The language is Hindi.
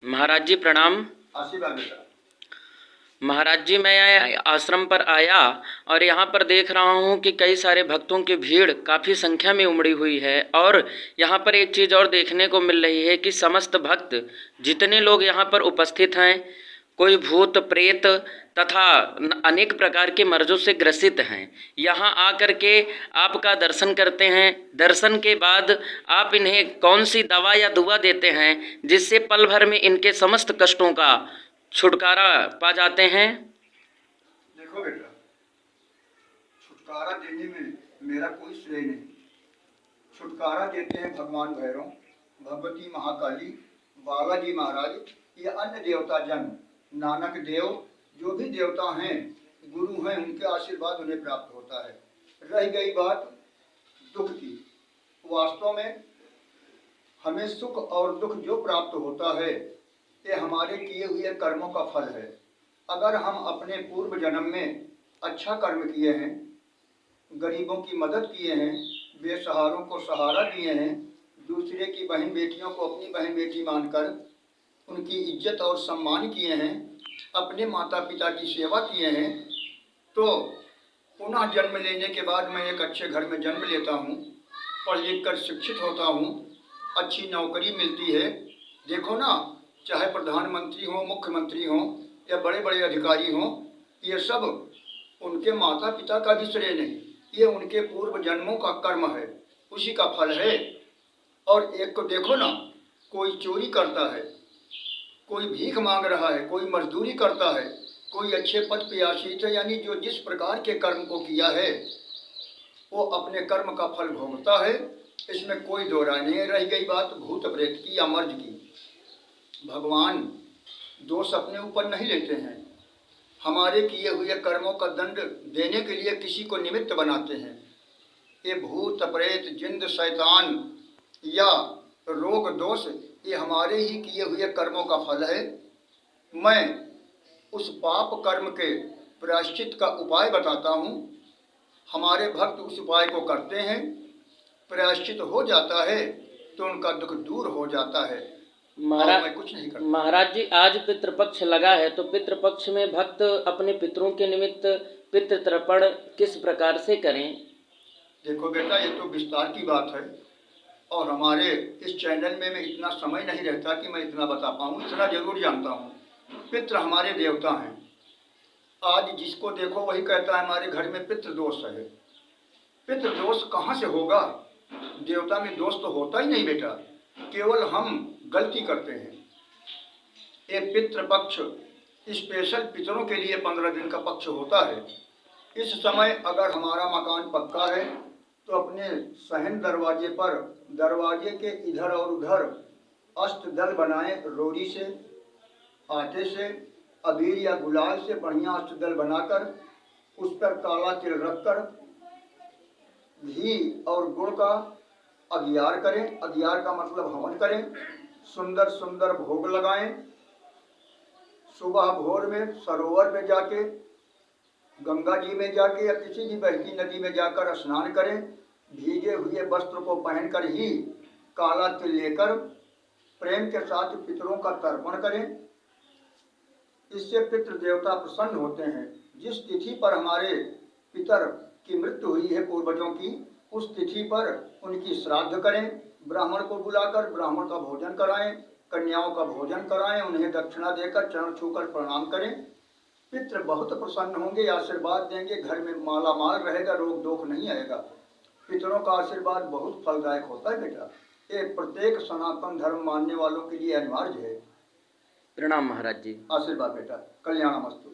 महाराज जी प्रणाम। आशीर्वाद बेटा। महाराज जी मैं आश्रम पर आया और यहाँ पर देख रहा हूँ कि कई सारे भक्तों की भीड़ काफ़ी संख्या में उमड़ी हुई है। और यहाँ पर एक चीज़ और देखने को मिल रही है कि समस्त भक्त जितने लोग यहाँ पर उपस्थित हैं, कोई भूत प्रेत तथा अनेक प्रकार के मर्जों से ग्रसित हैं। यहाँ आकर के आपका दर्शन करते हैं। दर्शन के बाद आप इन्हें कौन सी दवा या दुआ देते हैं जिससे पल भर में इनके समस्त कष्टों का छुटकारा पा जाते हैं? देखो बेटा, छुटकारा देने में मेरा कोई श्रेय नहीं। छुटकारा देते हैं भगवान भैरव, भगवती महाकाली, बालाजी महाराज या अन्य देवता जन, नानक देव, जो भी देवता हैं, गुरु हैं, उनके आशीर्वाद उन्हें प्राप्त होता है। रह गई बात दुख की, वास्तव में हमें सुख और दुख जो प्राप्त होता है ये हमारे किए हुए कर्मों का फल है। अगर हम अपने पूर्व जन्म में अच्छा कर्म किए हैं, गरीबों की मदद किए हैं, बेसहारों को सहारा दिए हैं, दूसरे की बहन बेटियों को अपनी बहन बेटी मानकर उनकी इज्जत और सम्मान किए हैं, अपने माता पिता की सेवा किए हैं, तो पुनः जन्म लेने के बाद मैं एक अच्छे घर में जन्म लेता हूँ, पढ़ लिख कर शिक्षित होता हूँ, अच्छी नौकरी मिलती है। देखो ना, चाहे प्रधानमंत्री हो, मुख्यमंत्री हो या बड़े बड़े अधिकारी हो, ये सब उनके माता पिता का भी श्रेय नहीं, ये उनके पूर्व जन्मों का कर्म है, उसी का फल है। और एक को देखो ना, कोई चोरी करता है, कोई भीख मांग रहा है, कोई मजदूरी करता है, कोई अच्छे पद पे आसीत है, यानी जो जिस प्रकार के कर्म को किया है वो अपने कर्म का फल भोगता है, इसमें कोई दो राय नहीं है। रह गई बात भूत प्रेत की या मर्ज की, भगवान दोष अपने ऊपर नहीं लेते हैं, हमारे किए हुए कर्मों का दंड देने के लिए किसी को निमित्त बनाते हैं। ये भूत प्रेत जिंद शैतान या रोग दोष ये हमारे ही किए हुए कर्मों का फल है। मैं उस पाप कर्म के प्रायश्चित का उपाय बताता हूँ, हमारे भक्त उस उपाय को करते हैं, प्रायश्चित हो जाता है तो उनका दुख दूर हो जाता है। मैं कुछ नहीं करता। महाराज जी आज पितृपक्ष लगा है, तो पितृपक्ष में भक्त अपने पितरों के निमित्त पितृतर्पण किस प्रकार से करें? देखो बेटा, ये तो विस्तार की बात है और हमारे इस चैनल में मैं इतना समय नहीं रहता कि मैं इतना बता पाऊँ। इतना जरूर जानता हूँ, पितृ हमारे देवता हैं। आज जिसको देखो वही कहता है हमारे घर में पितृ दोष है। पितृ दोष कहाँ से होगा? देवता में दोष तो होता ही नहीं बेटा, केवल हम गलती करते हैं। ये पितृपक्ष स्पेशल पितरों के लिए 15 दिन का पक्ष होता है। इस समय अगर हमारा मकान पक्का है तो अपने सहन दरवाजे पर, दरवाजे के इधर और उधर अष्टदल बनाएं, रोड़ी से, आटे से, अबीर या गुलाल से बढ़िया अष्टदल बनाकर उस पर काला तिल रखकर घी और गुड़ का अगियार करें। अगियार का मतलब हवन करें, सुंदर सुंदर भोग लगाएं। सुबह भोर में सरोवर में जाके, गंगा जी में जाके या किसी भी बहती नदी में जाकर स्नान करें। भीगे हुए वस्त्र को पहनकर ही काला तिल लेकर प्रेम के साथ पितरों का तर्पण करें। इससे पितृ देवता प्रसन्न होते हैं। जिस तिथि पर हमारे पितर की मृत्यु हुई है पूर्वजों की, उस तिथि पर उनकी श्राद्ध करें। ब्राह्मण को बुलाकर ब्राह्मण का भोजन कराएं, कन्याओं का भोजन कराएं, उन्हें दक्षिणा देकर चरण छूकर प्रणाम करें। पितृ बहुत प्रसन्न होंगे, आशीर्वाद देंगे, घर में माला माल रहेगा, रोग दोष नहीं आएगा। पितरों का आशीर्वाद बहुत फलदायक होता है बेटा, ये प्रत्येक सनातन धर्म मानने वालों के लिए अनिवार्य है। प्रणाम महाराज जी। आशीर्वाद बेटा, कल्याणमस्तु।